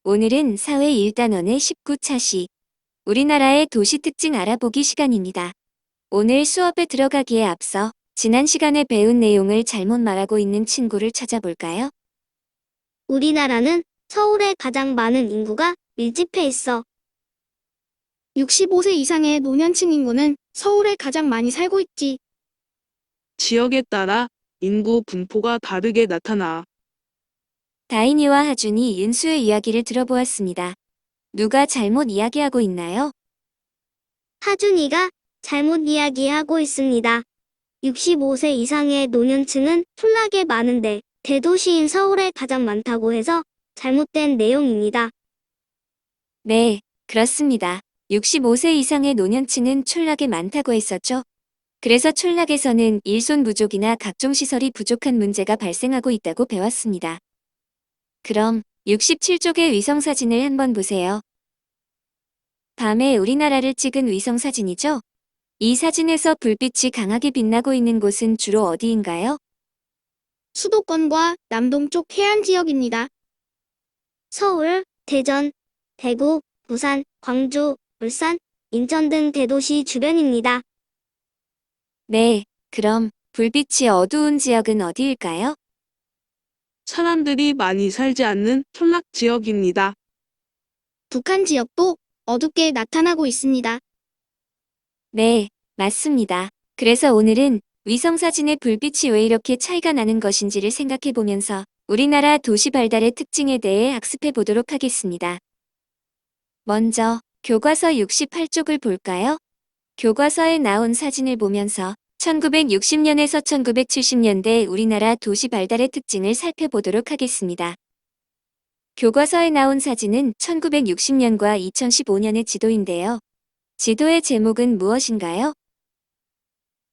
오늘은 사회 1단원의 19차시, 우리나라의 도시 특징 알아보기 시간입니다. 오늘 수업에 들어가기에 앞서 지난 시간에 배운 내용을 잘못 말하고 있는 친구를 찾아볼까요? 우리나라는 서울에 가장 많은 인구가 밀집해 있어. 65세 이상의 노년층 인구는 서울에 가장 많이 살고 있지. 지역에 따라 인구 분포가 다르게 나타나. 다인이와 하준이 윤수의 이야기를 들어보았습니다. 누가 잘못 이야기하고 있나요? 하준이가 잘못 이야기하고 있습니다. 65세 이상의 노년층은 촌락에 많은데 대도시인 서울에 가장 많다고 해서 잘못된 내용입니다. 네, 그렇습니다. 65세 이상의 노년층은 촌락에 많다고 했었죠. 그래서 촌락에서는 일손 부족이나 각종 시설이 부족한 문제가 발생하고 있다고 배웠습니다. 그럼 67쪽의 위성사진을 한번 보세요. 밤에 우리나라를 찍은 위성사진이죠? 이 사진에서 불빛이 강하게 빛나고 있는 곳은 주로 어디인가요? 수도권과 남동쪽 해안 지역입니다. 서울, 대전, 대구, 부산, 광주, 울산, 인천 등 대도시 주변입니다. 네, 그럼 불빛이 어두운 지역은 어디일까요? 사람들이 많이 살지 않는 촌락 지역입니다. 북한 지역도 어둡게 나타나고 있습니다. 네, 맞습니다. 그래서 오늘은 위성사진의 불빛이 왜 이렇게 차이가 나는 것인지를 생각해 보면서 우리나라 도시 발달의 특징에 대해 학습해 보도록 하겠습니다. 먼저 교과서 68쪽을 볼까요? 교과서에 나온 사진을 보면서 1960년에서 1970년대 우리나라 도시 발달의 특징을 살펴보도록 하겠습니다. 교과서에 나온 사진은 1960년과 2015년의 지도인데요. 지도의 제목은 무엇인가요?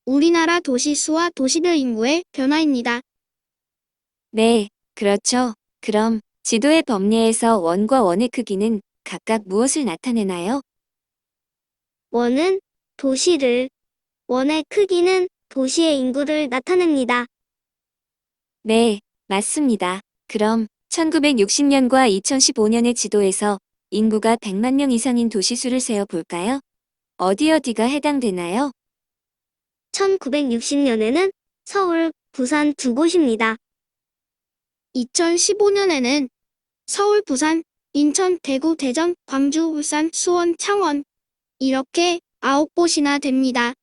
우리나라 도시 수와 도시별 인구의 변화입니다. 네, 그렇죠. 그럼 지도의 범례에서 원과 원의 크기는 각각 무엇을 나타내나요? 원은 도시를, 원의 크기는 도시의 인구를 나타냅니다. 네, 맞습니다. 그럼 1960년과 2015년의 지도에서 인구가 100만 명 이상인 도시수를 세어 볼까요? 어디가 해당되나요? 1960년에는 서울, 부산 두 곳입니다. 2015년에는 서울, 부산, 인천, 대구, 대전, 광주, 울산, 수원, 창원 이렇게 9곳이나 됩니다.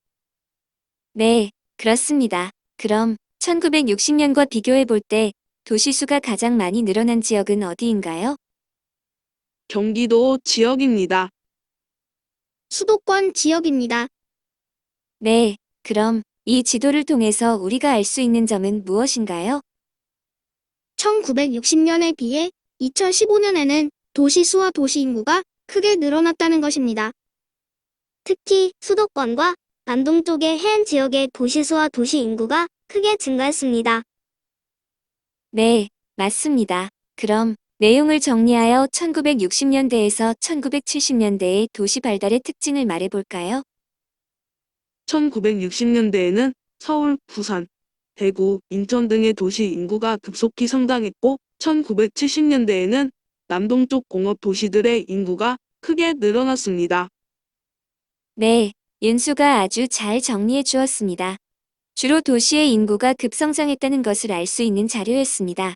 네, 그렇습니다. 그럼 1960년과 비교해 볼 때 도시수가 가장 많이 늘어난 지역은 어디인가요? 경기도 지역입니다. 수도권 지역입니다. 네, 그럼 이 지도를 통해서 우리가 알 수 있는 점은 무엇인가요? 1960년에 비해 2015년에는 도시 수와 도시 인구가 크게 늘어났다는 것입니다. 특히 수도권과 남동쪽의 해안 지역의 도시수와 도시 인구가 크게 증가했습니다. 네, 맞습니다. 그럼 내용을 정리하여 1960년대에서 1970년대의 도시 발달의 특징을 말해볼까요? 1960년대에는 서울, 부산, 대구, 인천 등의 도시 인구가 급속히 성장했고 1970년대에는 남동쪽 공업 도시들의 인구가 크게 늘어났습니다. 네, 윤수가 아주 잘 정리해 주었습니다. 주로 도시의 인구가 급성장했다는 것을 알 수 있는 자료였습니다.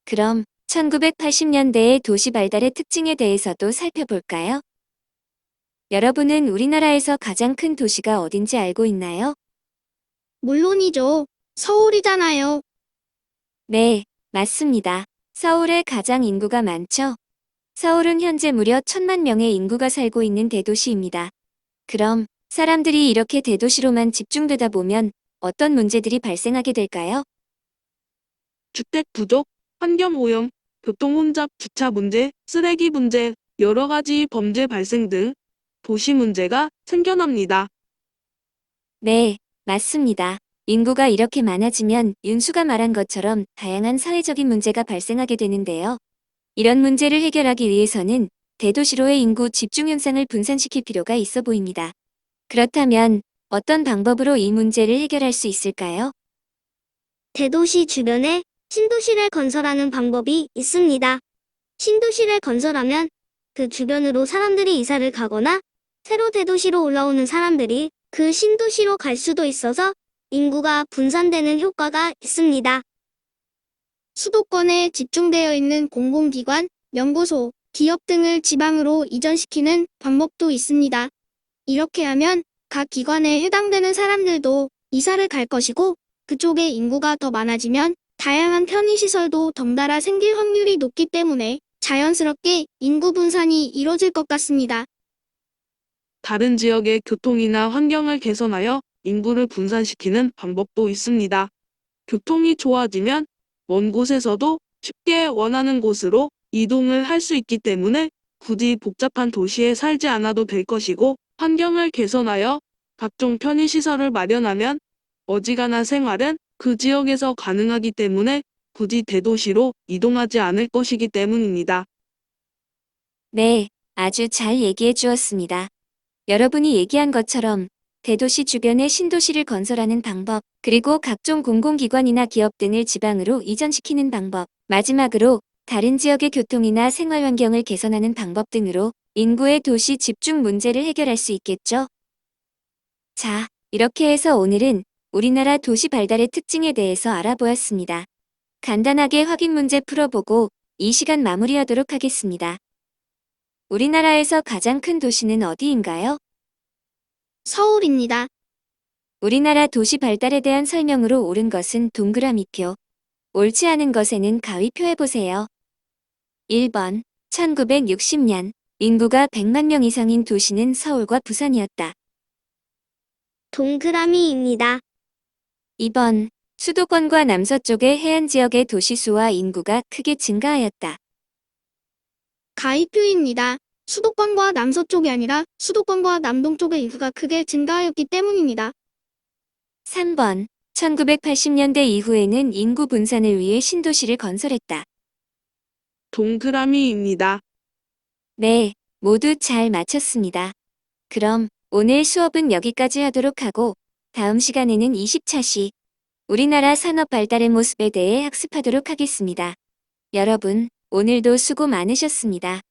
그럼 1980년대의 도시 발달의 특징에 대해서도 살펴볼까요? 여러분은 우리나라에서 가장 큰 도시가 어딘지 알고 있나요? 물론이죠. 서울이잖아요. 네, 맞습니다. 서울에 가장 인구가 많죠? 서울은 현재 무려 1,000만 명의 인구가 살고 있는 대도시입니다. 그럼 사람들이 이렇게 대도시로만 집중되다 보면 어떤 문제들이 발생하게 될까요? 주택 부족, 환경 오염, 교통 혼잡 주차 문제, 쓰레기 문제, 여러 가지 범죄 발생 등 도시 문제가 생겨납니다. 네, 맞습니다. 인구가 이렇게 많아지면 윤수가 말한 것처럼 다양한 사회적인 문제가 발생하게 되는데요. 이런 문제를 해결하기 위해서는 대도시로의 인구 집중 현상을 분산시킬 필요가 있어 보입니다. 그렇다면 어떤 방법으로 이 문제를 해결할 수 있을까요? 대도시 주변에 신도시를 건설하는 방법이 있습니다. 신도시를 건설하면 그 주변으로 사람들이 이사를 가거나 새로 대도시로 올라오는 사람들이 그 신도시로 갈 수도 있어서 인구가 분산되는 효과가 있습니다. 수도권에 집중되어 있는 공공기관, 연구소, 기업 등을 지방으로 이전시키는 방법도 있습니다. 이렇게 하면 각 기관에 해당되는 사람들도 이사를 갈 것이고 그쪽에 인구가 더 많아지면 다양한 편의시설도 덩달아 생길 확률이 높기 때문에 자연스럽게 인구 분산이 이뤄질 것 같습니다. 다른 지역의 교통이나 환경을 개선하여 인구를 분산시키는 방법도 있습니다. 교통이 좋아지면 먼 곳에서도 쉽게 원하는 곳으로 이동을 할 수 있기 때문에 굳이 복잡한 도시에 살지 않아도 될 것이고, 환경을 개선하여 각종 편의시설을 마련하면 어지간한 생활은 그 지역에서 가능하기 때문에 굳이 대도시로 이동하지 않을 것이기 때문입니다. 네, 아주 잘 얘기해 주었습니다. 여러분이 얘기한 것처럼 대도시 주변에 신도시를 건설하는 방법, 그리고 각종 공공기관이나 기업 등을 지방으로 이전시키는 방법, 마지막으로 다른 지역의 교통이나 생활 환경을 개선하는 방법 등으로 인구의 도시 집중 문제를 해결할 수 있겠죠? 자, 이렇게 해서 오늘은 우리나라 도시 발달의 특징에 대해서 알아보았습니다. 간단하게 확인 문제 풀어보고 이 시간 마무리하도록 하겠습니다. 우리나라에서 가장 큰 도시는 어디인가요? 서울입니다. 우리나라 도시 발달에 대한 설명으로 옳은 것은 동그라미표, 옳지 않은 것에는 가위표 해보세요. 1번, 1960년 인구가 100만 명 이상인 도시는 서울과 부산이었다. 동그라미입니다. 2번, 수도권과 남서쪽의 해안 지역의 도시수와 인구가 크게 증가하였다. 가위표입니다. 수도권과 남서쪽이 아니라 수도권과 남동쪽의 인구가 크게 증가하였기 때문입니다. 3번, 1980년대 이후에는 인구 분산을 위해 신도시를 건설했다. 동그라미입니다. 네, 모두 잘 맞췄습니다. 그럼 오늘 수업은 여기까지 하도록 하고 다음 시간에는 20차시 우리나라 산업 발달의 모습에 대해 학습하도록 하겠습니다. 여러분, 오늘도 수고 많으셨습니다.